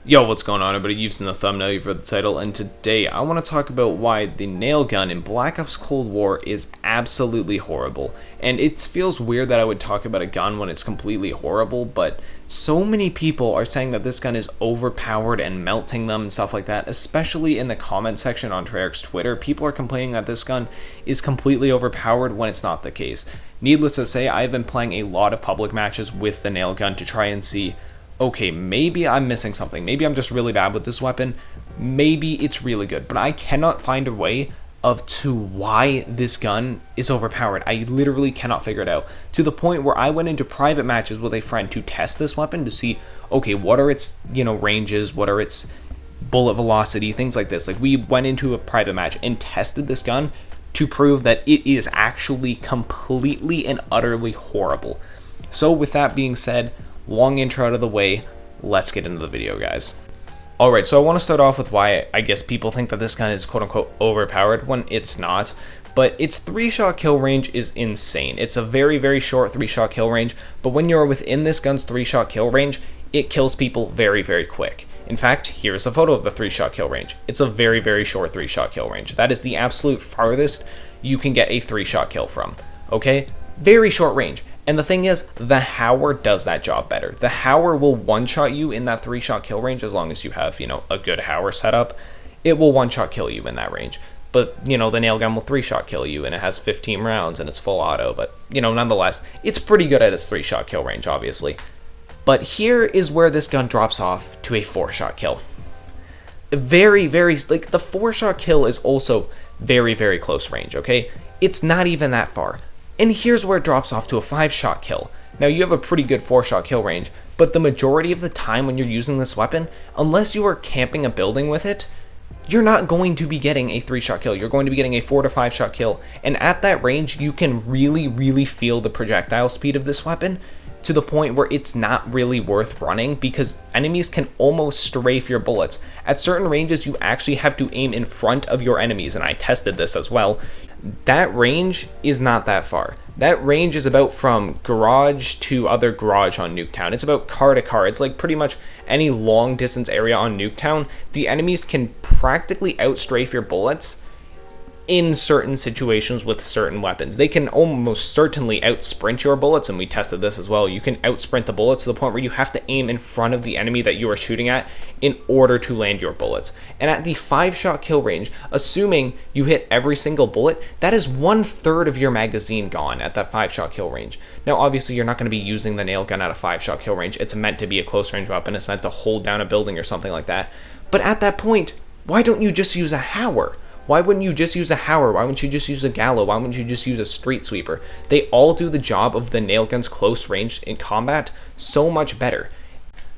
Yo, what's going on everybody? You've seen the thumbnail, you've read the title, and today I want to talk about why the nail gun in Black Ops Cold War is absolutely horrible. And it feels weird that I would talk about a gun when it's completely horrible, but so many people are saying that this gun is overpowered and melting them and stuff like that, especially in the comment section on Treyarch's Twitter. People are complaining that this gun is completely overpowered when it's not the case. Needless to say, I've been playing a lot of public matches with the nail gun to try and see, okay, maybe I'm missing something. Maybe I'm just really bad with this weapon. Maybe it's really good. But I cannot find a way to why this gun is overpowered. I literally cannot figure it out. To the point where I went into private matches with a friend to test this weapon to see, okay, what are its, ranges, what are its bullet velocity, things like this. Like, we went into a private match and tested this gun to prove that it is actually completely and utterly horrible. So with that being said, long intro out of the way, let's get into the video, guys. Alright, so I want to start off with why I guess people think that this gun is quote-unquote overpowered when it's not. But its 3-shot kill range is insane. It's a very, very short 3-shot kill range, but when you're within this gun's 3-shot kill range, it kills people very, very quick. In fact, here's a photo of the 3-shot kill range. It's a very, very short 3-shot kill range. That is the absolute farthest you can get a 3-shot kill from. Okay? Very short range. And the thing is, the Howler does that job better. The Howler will one-shot you in that 3-shot kill range as long as you have, a good Howler setup. It will one-shot kill you in that range. But, the nail gun will 3-shot kill you, and it has 15 rounds, and it's full auto. But, nonetheless, it's pretty good at its 3-shot kill range, obviously. But here is where this gun drops off to a 4-shot kill. Very, very, the 4-shot kill is also very, very close range, okay? It's not even that far. And here's where it drops off to a 5-shot kill. Now, you have a pretty good 4-shot kill range, but the majority of the time when you're using this weapon, unless you are camping a building with it, you're not going to be getting a 3-shot kill. You're going to be getting a 4 to 5-shot kill. And at that range, you can really, really feel the projectile speed of this weapon to the point where it's not really worth running because enemies can almost strafe your bullets. At certain ranges, you actually have to aim in front of your enemies, and I tested this as well. That range is not that far. That range is about from garage to other garage on Nuketown. It's about car to car. It's like pretty much any long distance area on Nuketown. The enemies can practically outstrafe your bullets in certain situations with certain weapons. They can almost certainly outsprint your bullets, and we tested this as well. You can outsprint the bullets to the point where you have to aim in front of the enemy that you are shooting at in order to land your bullets. And at the 5-shot kill range, assuming you hit every single bullet, that is 1/3 of your magazine gone at that 5-shot kill range. Now, obviously, you're not going to be using the nail gun at a 5-shot kill range. It's meant to be a close range weapon. It's meant to hold down a building or something like that. But at that point, why don't you just use a Howler? Why wouldn't you just use a Howler? Why wouldn't you just use a Gallo? Why wouldn't you just use a Street Sweeper? They all do the job of the nail gun's close range in combat so much better.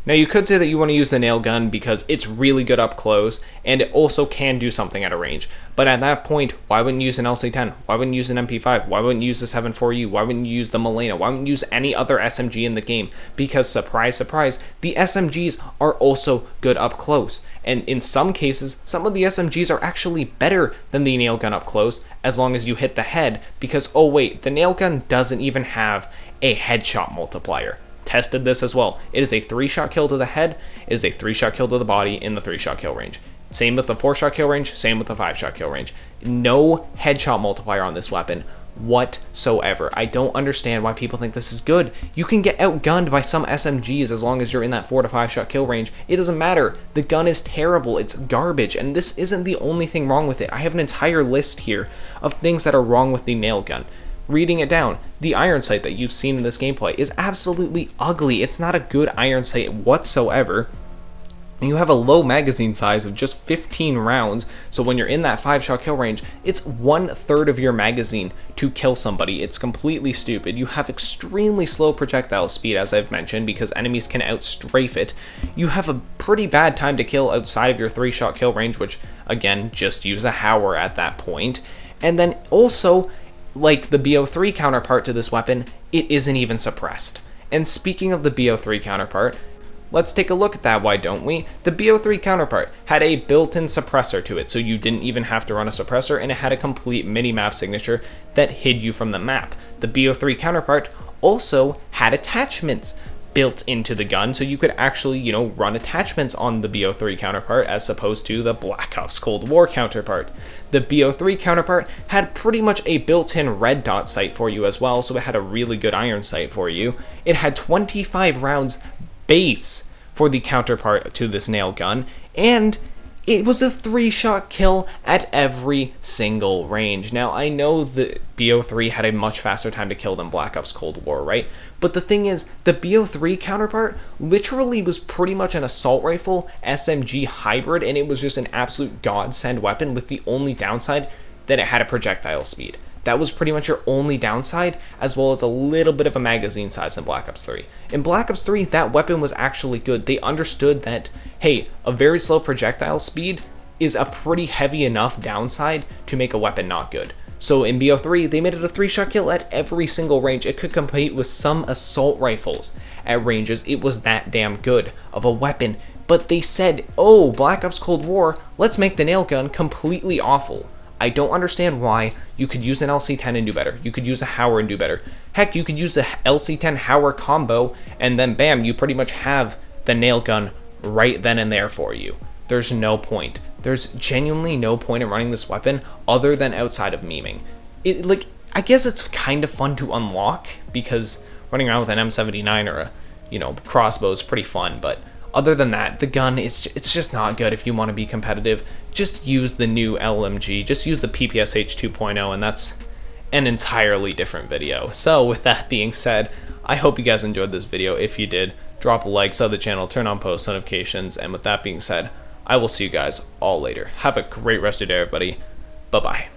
Now, you could say that you want to use the nail gun because it's really good up close, and it also can do something at a range. But at that point, why wouldn't you use an LC-10? Why wouldn't you use an MP5? Why wouldn't you use the 7.4U? Why wouldn't you use the Milena? Why wouldn't you use any other SMG in the game? Because, surprise, surprise, the SMGs are also good up close. And in some cases, some of the SMGs are actually better than the nail gun up close, as long as you hit the head, because, oh wait, the nail gun doesn't even have a headshot multiplier. Tested this as well. It is a 3-shot kill to the head, it is a 3-shot kill to the body in the 3-shot kill range. Same with the 4-shot kill range, same with the 5-shot kill range. No headshot multiplier on this weapon whatsoever. I don't understand why people think this is good. You can get outgunned by some SMGs as long as you're in that 4 to 5-shot kill range. It doesn't matter. The gun is terrible. It's garbage, and this isn't the only thing wrong with it. I have an entire list here of things that are wrong with the nail gun. Reading it down, the iron sight that you've seen in this gameplay is absolutely ugly. It's not a good iron sight whatsoever. And you have a low magazine size of just 15 rounds, so when you're in that 5-shot kill range, it's 1/3 of your magazine to kill somebody. It's completely stupid. You have extremely slow projectile speed, as I've mentioned, because enemies can outstrafe it. You have a pretty bad time to kill outside of your 3-shot kill range, which, again, just use a Howler at that point. And then also, like the BO3 counterpart to this weapon, it isn't even suppressed. And speaking of the BO3 counterpart, let's take a look at that, why don't we? The BO3 counterpart had a built-in suppressor to it, so you didn't even have to run a suppressor, and it had a complete mini-map signature that hid you from the map. The BO3 counterpart also had attachments. built into the gun, so you could actually, you know, run attachments on the BO3 counterpart as opposed to the Black Ops Cold War counterpart. The BO3 counterpart had pretty much a built-in red dot sight for you as well, so it had a really good iron sight for you. It had 25 rounds base for the counterpart to this nail gun, and it was a 3-shot kill at every single range. Now, I know the BO3 had a much faster time to kill than Black Ops Cold War, right? But the thing is, the BO3 counterpart literally was pretty much an assault rifle SMG hybrid, and it was just an absolute godsend weapon, with the only downside that it had a projectile speed. That was pretty much your only downside, as well as a little bit of a magazine size in Black Ops 3. In Black Ops 3, that weapon was actually good. They understood that, hey, a very slow projectile speed is a pretty heavy enough downside to make a weapon not good. So in BO3, they made it a 3-shot kill at every single range. It could compete with some assault rifles at ranges. It was that damn good of a weapon. But they said, oh, Black Ops Cold War, let's make the nail gun completely awful. I don't understand why. You could use an LC-10 and do better. You could use a Hauer and do better. Heck, you could use a LC-10 Hauer combo, and then bam, you pretty much have the nail gun right then and there for you. There's no point. There's genuinely no point in running this weapon other than outside of memeing. I guess it's kind of fun to unlock, because running around with an M79 or a, you know, crossbow is pretty fun, but other than that, the gun, it's just not good if you want to be competitive. Just use the new LMG, just use the PPSH 2.0, and that's an entirely different video. So with that being said, I hope you guys enjoyed this video. If you did, drop a like, sub the channel, turn on post notifications, and with that being said, I will see you guys all later. Have a great rest of your day, everybody. Bye-bye.